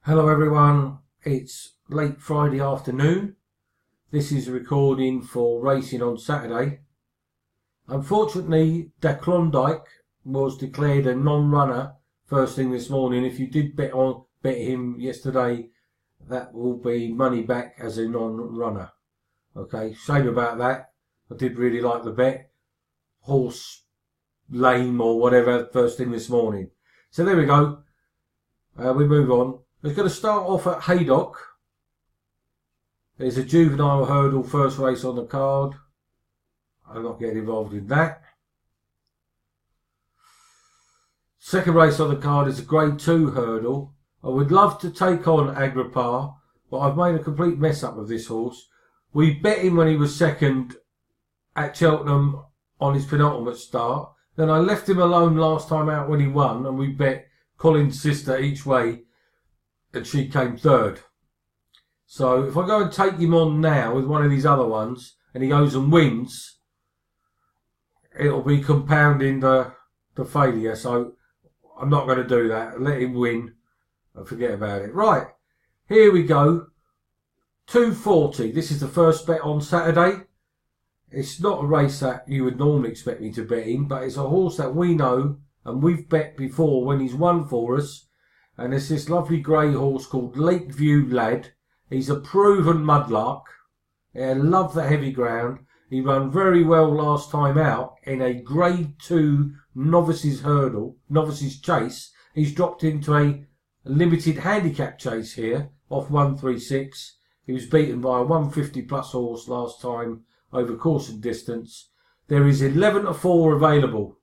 Hello everyone, it's late Friday afternoon. This is a recording for racing on Saturday. Unfortunately, the Klondike was declared a non-runner first thing this morning. If you did bet him yesterday, that will be money back as a non-runner. Okay, shame about that. I did really like the bet. Horse lame or whatever first thing this morning. So there we go. We move on. We're going to start off at Haydock. There's a juvenile hurdle first race on the card. I'm not getting involved in that. Second race on the card is a Grade 2 hurdle. I would love to take on Agripar, but I've made a complete mess up of this horse. We bet him when he was second at Cheltenham on his penultimate start. Then I left him alone last time out when he won, and we bet Colin's sister each way, and she came third. So if I go and take him on now with one of these other ones and he goes and wins, it'll be compounding the failure. So I'm not going to do that. Let him win and forget about it. Right, here we go. 240. This is the first bet on Saturday. It's not a race that you would normally expect me to bet in, but it's a horse that we know and we've bet before when he's won for us. And it's this lovely grey horse called Lakeview Lad. He's a proven mudlark. I love the heavy ground. He ran very well last time out in a Grade 2 novices chase. He's dropped into a limited handicap chase here off 136. He was beaten by a 150 plus horse last time over course and distance. There is 11 to 4 available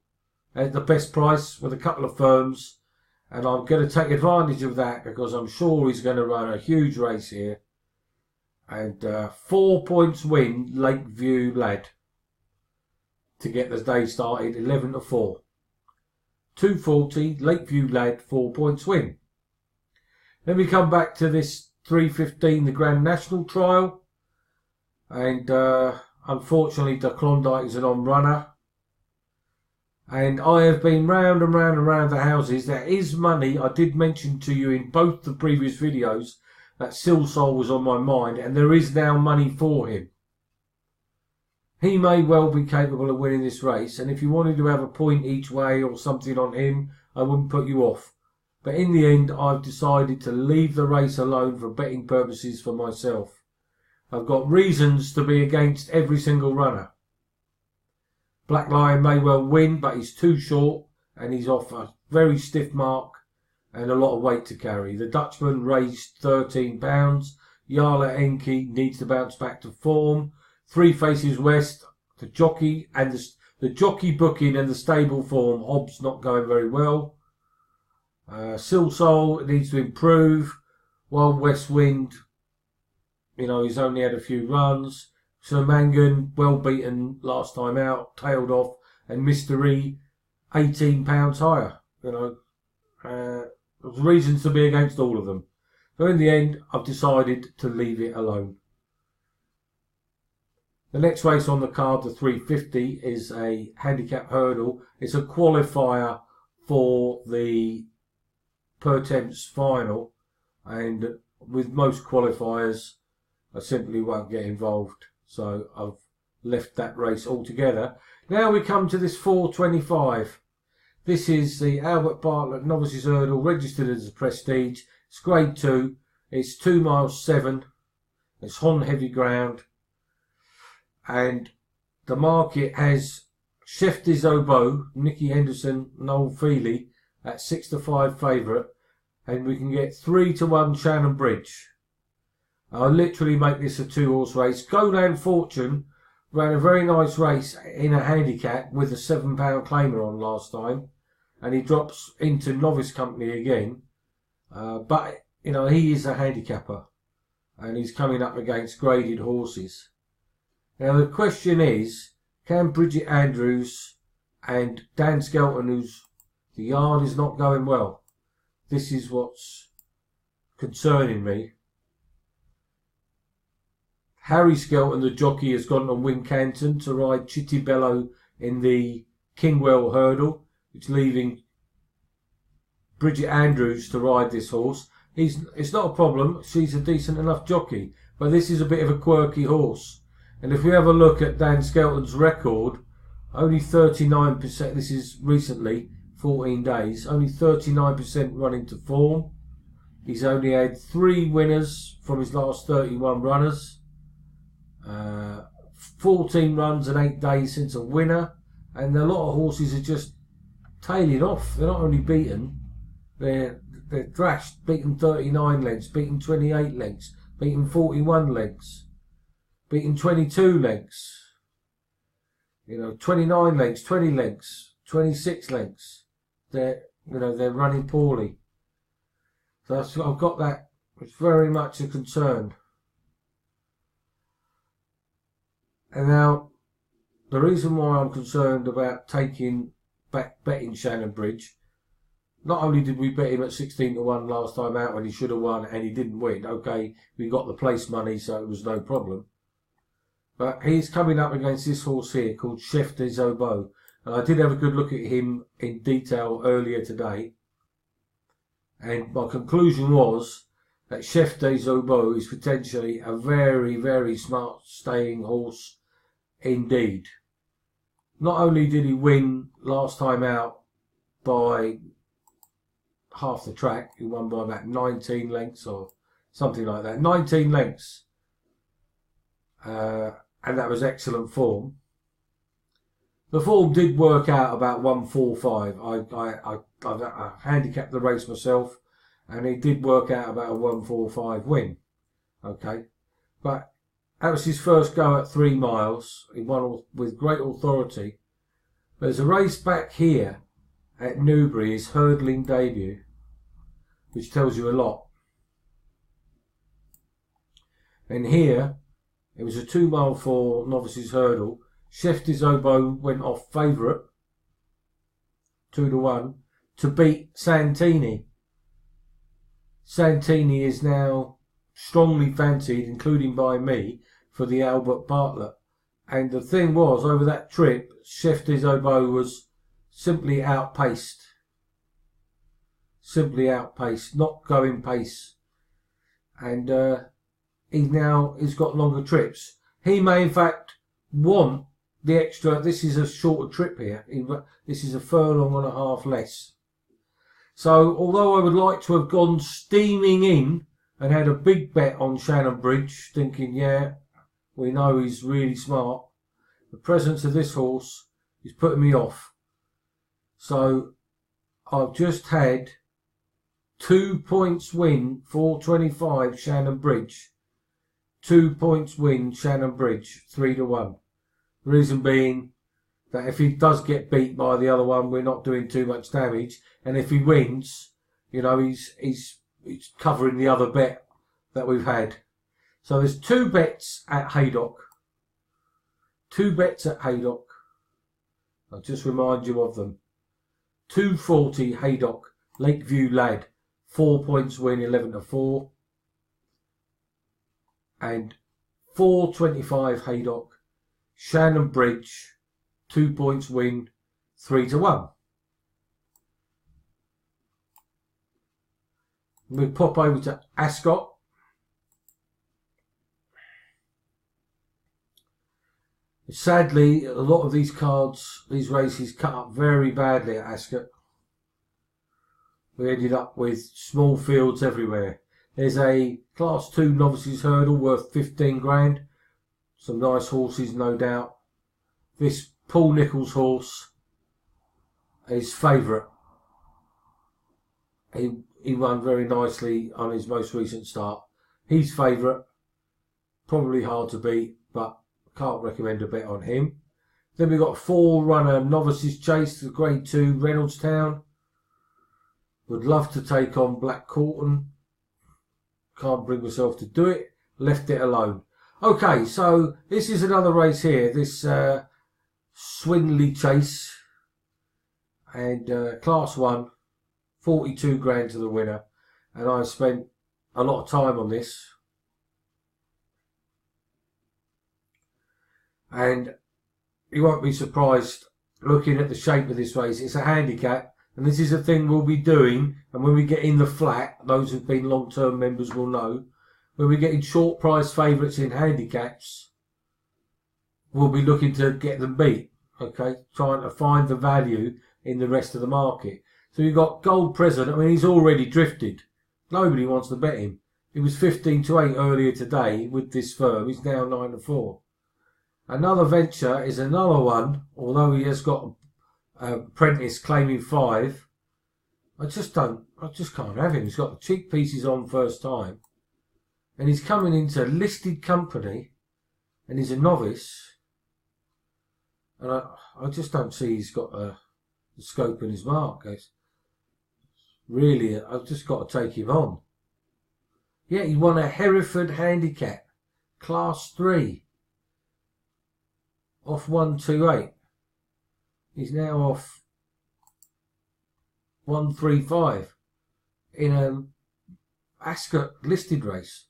at the best price with a couple of firms. And I'm going to take advantage of that because I'm sure he's going to run a huge race here. And 4 points win, Lakeview Lad, to get the day started, 11 to 4. 240, Lakeview Lad, 4 points win. Then we come back to this 315, the Grand National Trial. And unfortunately, the Klondike is an on-runner. And I have been round and round and round the houses. There is money. I did mention to you in both the previous videos that Silsol was on my mind, and there is now money for him. He may well be capable of winning this race, and if you wanted to have a point each way or something on him, I wouldn't put you off. But in the end, I've decided to leave the race alone for betting purposes for myself. I've got reasons to be against every single runner. Black Lion may well win, but he's too short and he's off a very stiff mark and a lot of weight to carry. The Dutchman raised £13. Yala Enki needs to bounce back to form. Three Faces West, the jockey and the jockey booking and the stable form. Hobbs not going very well. Silsol needs to improve. Wild West Wind, he's only had a few runs. So Mangan, well beaten last time out, tailed off, and Mystery, £18 higher. There's reasons to be against all of them. So in the end, I've decided to leave it alone. The next race on the card, the 350, is a handicap hurdle. It's a qualifier for the per temps final, and with most qualifiers, I simply won't get involved. So I've left that race altogether. Now we come to this 425. This is the Albert Bartlett Novices Hurdle, registered as a Prestige. It's Grade 2. It's 2 miles 7. It's on heavy ground. And the market has Chef des Obeaux, Nicky Henderson, Noel Feely at 6 to 5 favourite. And we can get 3 to 1 Shannon Bridge. I'll literally make this a 2-horse race. Golan Fortune ran a very nice race in a handicap with a £7 claimer on last time. And he drops into novice company again. But, he is a handicapper. And he's coming up against graded horses. Now the question is, can Bridget Andrews and Dan Skelton, the yard is not going well. This is what's concerning me. Harry Skelton, the jockey, has gone on Wincanton to ride Chitty Bello in the Kingwell Hurdle. It's leaving Bridget Andrews to ride this horse. It's not a problem. She's a decent enough jockey. But this is a bit of a quirky horse. And if we have a look at Dan Skelton's record, only 39%, this is recently, 14 days, only 39% running to form. He's only had 3 winners from his last 31 runners. 14 runs and 8 days since a winner. And a lot of horses are just tailing off. They're not only beaten, they're thrashed, beaten 39 lengths, beaten 28 lengths, beaten 41 lengths, beaten 22 lengths, 29 lengths, 20 lengths, 26 lengths. They're running poorly. So I've got that. It's very much a concern. And now, the reason why I'm concerned about betting Shannon Bridge, not only did we bet him at 16-1 last time out when he should have won and he didn't win. Okay, we got the place money, so it was no problem. But he's coming up against this horse here called Chef des Obeaux. And I did have a good look at him in detail earlier today. And my conclusion was that Chef des Obeaux is potentially a very, very smart staying horse indeed. Not only did he win last time out by half the track, he won by about 19 lengths or something like that. 19 lengths. And that was excellent form. The form did work out about 145. I handicapped the race myself, and it did work out about a 145 win. Okay, but that was his first go at 3 miles. He won with great authority. There's a race back here at Newbury, his hurdling debut, which tells you a lot. And here, it was a 2 mile for novices hurdle. Chef des Obeaux went off favourite, 2-1, to beat Santini. Santini is now strongly fancied, including by me, for the Albert Bartlett. And the thing was, over that trip, Chef des Obeaux was simply outpaced. Simply outpaced, not going pace. And he's got longer trips. He may, in fact, want the extra. This is a shorter trip here. This is a furlong and a half less. So, although I would like to have gone steaming in and had a big bet on Shannon Bridge, thinking, yeah, we know he's really smart, the presence of this horse is putting me off. So, I've just had 2 points win, 425 Shannon Bridge. 2 points win Shannon Bridge, 3-1. Reason being that if he does get beat by the other one, we're not doing too much damage. And if he wins, he's covering the other bet that we've had. So there's 2 bets at Haydock. 2 bets at Haydock. I'll just remind you of them. 240 Haydock, Lakeview Lad, 4 points win, 11-4. And 425 Haydock, Shannon Bridge, 2 points win, 3-1. We pop over to Ascot. Sadly, a lot of these races cut up very badly at Ascot. We ended up with small fields everywhere. There's a Class 2 novices hurdle worth 15 grand. Some nice horses, no doubt. This Paul Nicholls horse is favourite. He won very nicely on his most recent start. He's favourite. Probably hard to beat, but can't recommend a bet on him. Then we've got a 4-runner novices chase, the Grade 2 Reynoldstown. Would love to take on Black Corton. Can't bring myself to do it. Left it alone. Okay, so this is another race here. This Swinley Chase. And Class 1. 42 grand to the winner. And I spent a lot of time on this. And you won't be surprised looking at the shape of this race. It's a handicap. And this is a thing we'll be doing, and when we get in the flat, those who've been long-term members will know, when we get in short price favourites in handicaps, we'll be looking to get them beat, okay? Trying to find the value in the rest of the market. So you've got Gold Present. I mean, he's already drifted. Nobody wants to bet him. He was 15-8 earlier today with this firm. He's now 9-4. Another Venture is another one, although he has got Apprentice claiming 5. I just can't have him. He's got the cheek pieces on first time. And he's coming into a listed company, and he's a novice. And I just don't see he's got the scope in his mark. Really, I've just got to take him on. Yeah, he won a Hereford Handicap, Class 3, off 128. He's now off 135 in an Ascot listed race.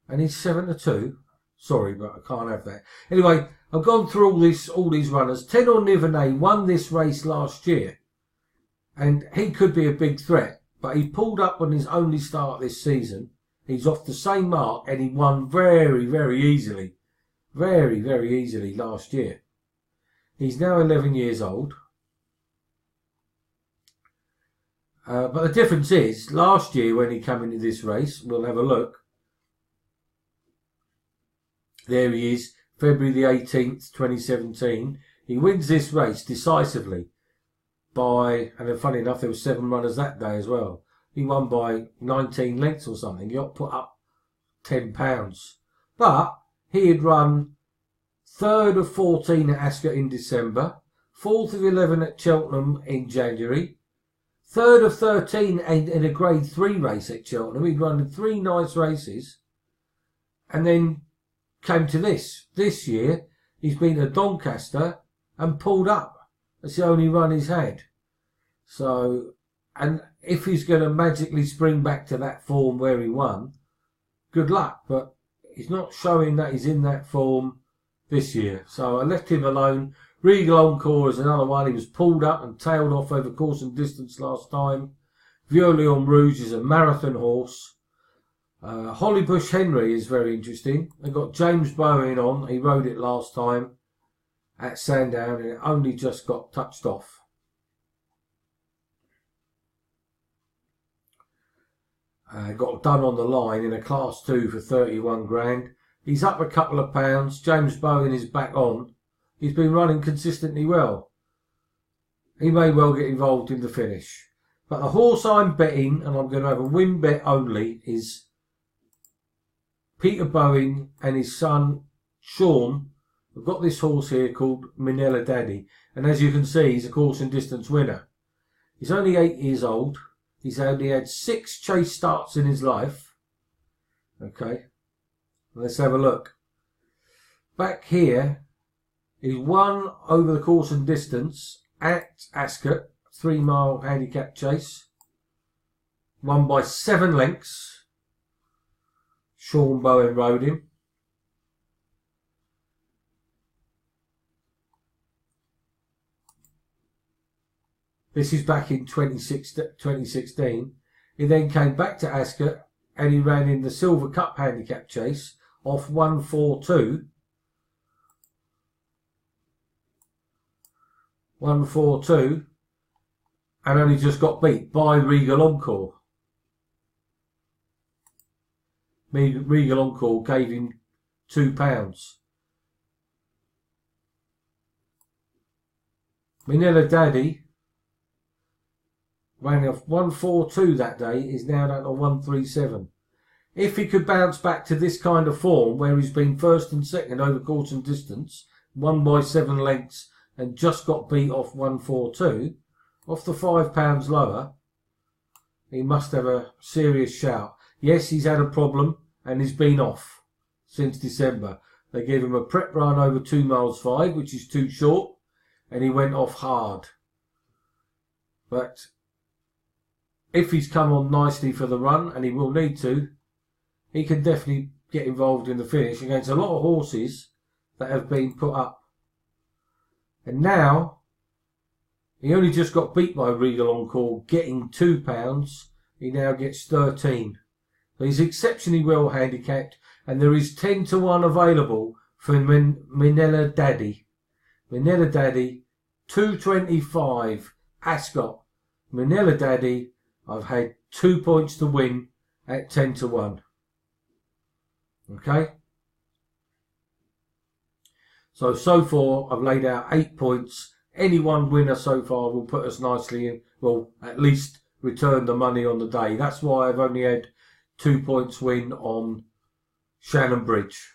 And he's 7-2. Sorry, but I can't have that. Anyway, I've gone through all these runners. Tenor Nivernais won this race last year. And he could be a big threat. But he pulled up on his only start this season. He's off the same mark and he won very, very easily. Very, very easily last year. He's now 11 years old. But the difference is, last year when he came into this race, we'll have a look. There he is, February the 18th, 2017. He wins this race decisively by, and then funny enough, there were 7 runners that day as well. He won by 19 lengths or something. He got put up £10. But he had run 3rd of 14 at Ascot in December, 4th of 11 at Cheltenham in January, 3rd of 13 in a Grade 3 race at Cheltenham. He'd run 3 nice races, and then came to this. This year, he's been at Doncaster and pulled up. That's the only run he's had. So, and if he's going to magically spring back to that form where he won, good luck. But he's not showing that he's in that form this year. So I left him alone. Regal Encore is another one. He was pulled up and tailed off over course and distance last time. Vieux-Lyon Rouge is a marathon horse. Hollybush Henry is very interesting. They've got James Bowen on. He rode it last time at Sandown and it only just got touched off. Got done on the line in a Class 2 for 31 grand. He's up a couple of pounds. James Bowen is back on. He's been running consistently well. He may well get involved in the finish. But the horse I'm betting, and I'm going to have a win bet only, is Peter Bowen and his son Sean. I've got this horse here called Minella Daddy. And as you can see, he's a course and distance winner. He's only 8 years old. He's only had 6 chase starts in his life. Okay. Let's have a look. Back here, he's won over the course and distance at Ascot, 3-mile handicap chase. Won by 7 lengths. Sean Bowen rode him. This is back in 2016. He then came back to Ascot and he ran in the Silver Cup handicap chase off 142. 142 and only just got beat by Regal Encore. Regal Encore gave him £2. Minella Daddy ran off 142 that day, is now down to 137. If he could bounce back to this kind of form where he's been first and second over course and distance, won by 7 lengths and just got beat off 142, off the £5 lower, he must have a serious shout. Yes, he's had a problem and he's been off since December. They gave him a prep run over 2 miles 5, which is too short, and he went off hard. But if he's come on nicely for the run, and he will need to, he can definitely get involved in the finish against a lot of horses that have been put up. And now, He only just got beat by Regal Encore, getting £2. He now gets 13. So he's exceptionally well handicapped, and there is 10-1 available for Minella Daddy. Minella Daddy, 225. Ascot. Minella Daddy, I've had 2 points to win at 10-1. Okay? So far, I've laid out 8 points. Any one winner so far will put us nicely in, well, at least return the money on the day. That's why I've only had 2 points win on Shannon Bridge.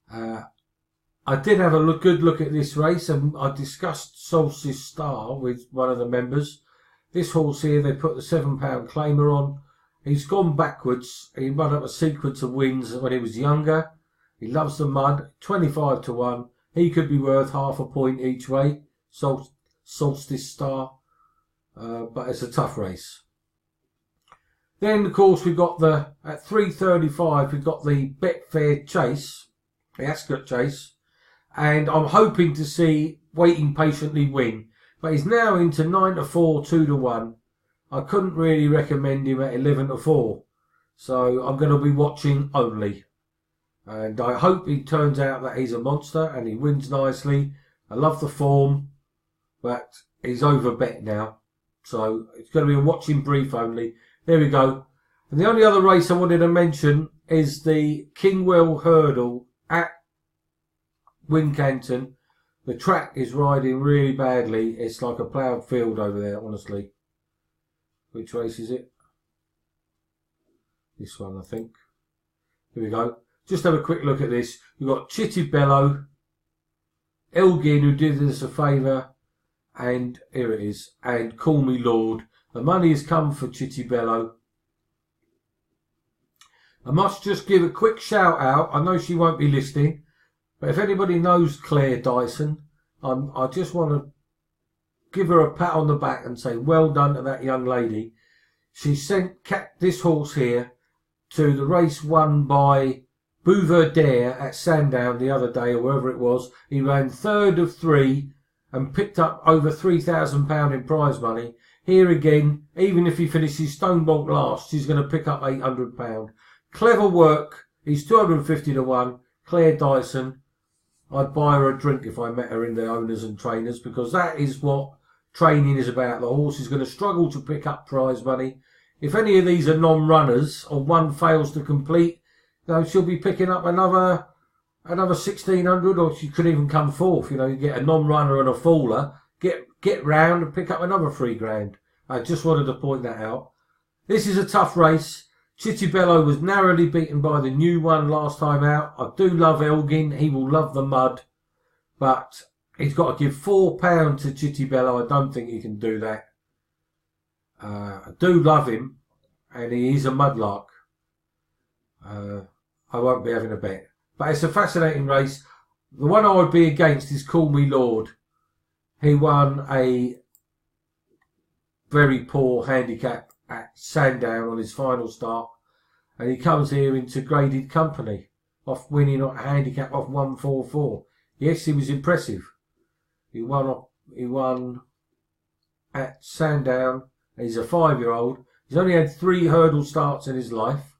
I did have a good look at this race, and I discussed Solstice Star with one of the members. This horse here, they put the £7 claimer on. He's gone backwards. He run up a sequence of wins when he was younger. He loves the mud. 25-1. He could be worth half a point each way. Solstice Star. But it's a tough race. Then, of course, we've got at 3:35, we've got the Betfair Chase, the Ascot Chase. And I'm hoping to see Waiting Patiently win. But he's now into 9-4, 2-1. I couldn't really recommend him at 11-4. So I'm going to be watching only. And I hope he turns out that he's a monster and he wins nicely. I love the form, but he's over bet now. So it's going to be a watching brief only. There we go. And the only other race I wanted to mention is the Kingwell Hurdle at Wincanton. The track is riding really badly. It's like a ploughed field over there, honestly. Which race is it? This one, I think. Here we go. Just have a quick look at this. You've got Chitty Bello, Elgin, who did us a favour, and here it is, and Call Me Lord. The money has come for Chitty Bello. I must just give a quick shout out. I know she won't be listening, but if anybody knows Claire Dyson, I just want to give her a pat on the back and say well done to that young lady. She sent this horse here to the race won by Bouverdare at Sandown the other day, or wherever it was. He ran 3rd of 3 and picked up over £3,000 in prize money. Here again, even if he finishes Stonebolt last, he's going to pick up £800. Clever work. He's 250-1. Claire Dyson. I'd buy her a drink if I met her in the owners and trainers, because that is what training is about. The horse is going to struggle to pick up prize money. If any of these are non-runners or one fails to complete, she'll be picking up another 1,600, or she could even come fourth. You get a non-runner and a faller, get round and pick up another £3,000. I just wanted to point that out. This is a tough race. Chitty Bello was narrowly beaten by the new one last time out. I do love Elgin. He will love the mud. But he's got to give £4 to Chitty Bello. I don't think he can do that. I do love him, and he is a mudlark. I won't be having a bet. But it's a fascinating race. The one I would be against is Call Me Lord. He won a very poor handicap at Sandown on his final start. And he comes here into graded company, off winning a handicap off 144. Yes, he was impressive. He won at Sandown. He's a 5-year-old. He's only had 3 hurdle starts in his life.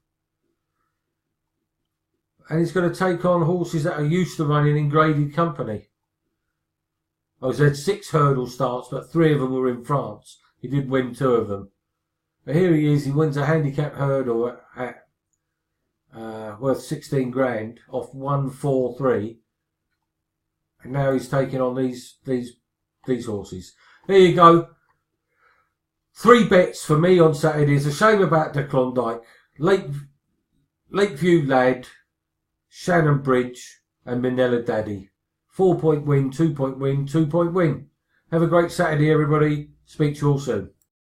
And he's going to take on horses that are used to running in graded company. He's had 6 hurdle starts, but 3 of them were in France. He did win 2 of them. But here he is. He wins a handicap hurdle at worth £16,000 off 143. And now he's taking on these horses. There you go. 3 bets for me on Saturday. It's a shame about the Klondike. Lakeview Lad, Shannon Bridge and Minella Daddy. 4-point win, 2-point win, 2-point win. Have a great Saturday, everybody. Speak to you all soon.